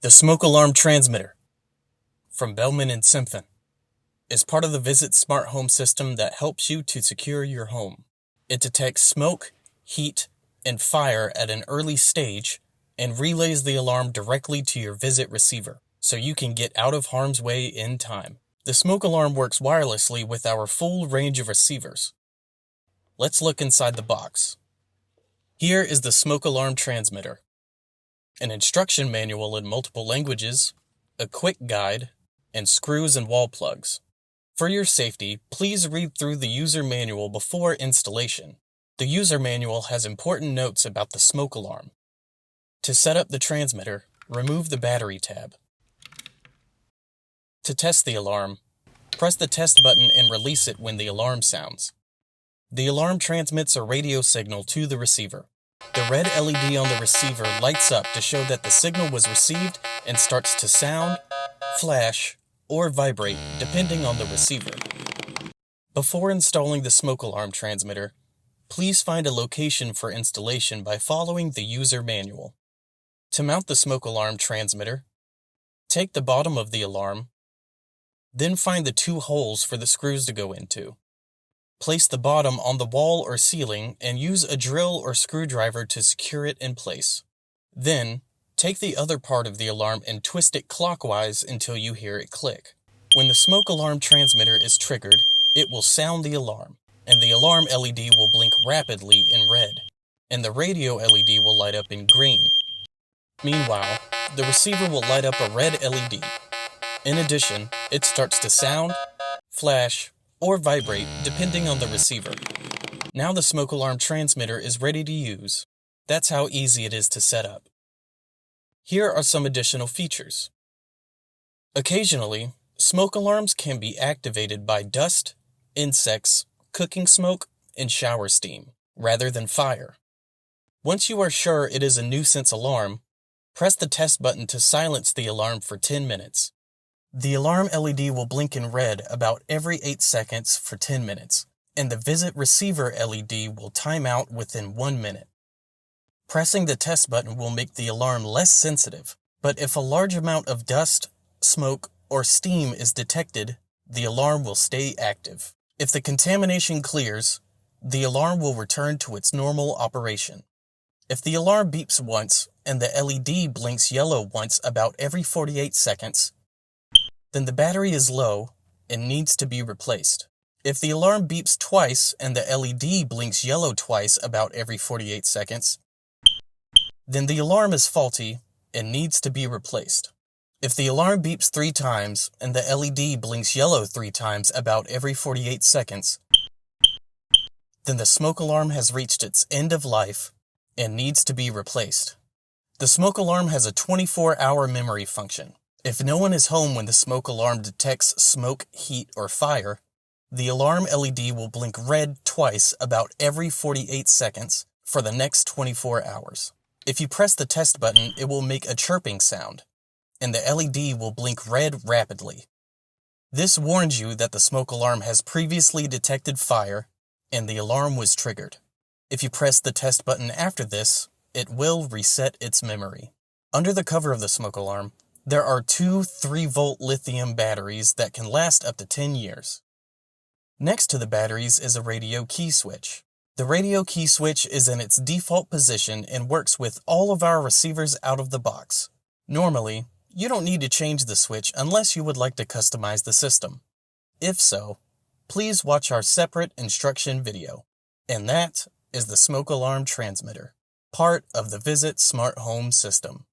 The smoke alarm transmitter from Bellman Symfon is part of the Visit smart home system that helps you to secure your home. It detects smoke, heat, and fire at an early stage and relays the alarm directly to your Visit receiver so you can get out of harm's way in time. The smoke alarm works wirelessly with our full range of receivers. Let's look inside the box. Here is the smoke alarm transmitter. An instruction manual in multiple languages, a quick guide, and screws and wall plugs. For your safety, please read through the user manual before installation. The user manual has important notes about the smoke alarm. To set up the transmitter, remove the battery tab. To test the alarm, press the test button and release it when the alarm sounds. The alarm transmits a radio signal to the receiver. The red LED on the receiver lights up to show that the signal was received and starts to sound, flash, or vibrate depending on the receiver. Before installing the smoke alarm transmitter, please find a location for installation by following the user manual. To mount the smoke alarm transmitter, take the bottom of the alarm, then find the two holes for the screws to go into. Place the bottom on the wall or ceiling and use a drill or screwdriver to secure it in place. Then, take the other part of the alarm and twist it clockwise until you hear it click. When the smoke alarm transmitter is triggered, it will sound the alarm, and the alarm LED will blink rapidly in red, and the radio LED will light up in green. Meanwhile, the receiver will light up a red LED. In addition, it starts to sound, flash, or vibrate depending on the receiver. Now the smoke alarm transmitter is ready to use. That's how easy it is to set up. Here are some additional features. Occasionally, smoke alarms can be activated by dust, insects, cooking smoke, and shower steam, rather than fire. Once you are sure it is a nuisance alarm, press the test button to silence the alarm for 10 minutes. The alarm LED will blink in red about every 8 seconds for 10 minutes, and the Visit receiver LED will time out within 1 minute. Pressing the test button will make the alarm less sensitive, but if a large amount of dust, smoke, or steam is detected, the alarm will stay active. If the contamination clears, the alarm will return to its normal operation. If the alarm beeps once and the LED blinks yellow once about every 48 seconds, then the battery is low and needs to be replaced. If the alarm beeps twice and the LED blinks yellow twice about every 48 seconds, then the alarm is faulty and needs to be replaced. If the alarm beeps 3 times and the LED blinks yellow 3 times about every 48 seconds, then the smoke alarm has reached its end of life and needs to be replaced. The smoke alarm has a 24-hour memory function. If no one is home when the smoke alarm detects smoke, heat, or fire, the alarm LED will blink red twice about every 48 seconds for the next 24 hours. If you press the test button, it will make a chirping sound, and the LED will blink red rapidly. This warns you that the smoke alarm has previously detected fire and the alarm was triggered. If you press the test button after this, it will reset its memory. Under the cover of the smoke alarm, there are 2 3-volt lithium batteries that can last up to 10 years. Next to the batteries is a radio key switch. The radio key switch is in its default position and works with all of our receivers out of the box. Normally, you don't need to change the switch unless you would like to customize the system. If so, please watch our separate instruction video. And that is the smoke alarm transmitter, part of the Visit smart home system.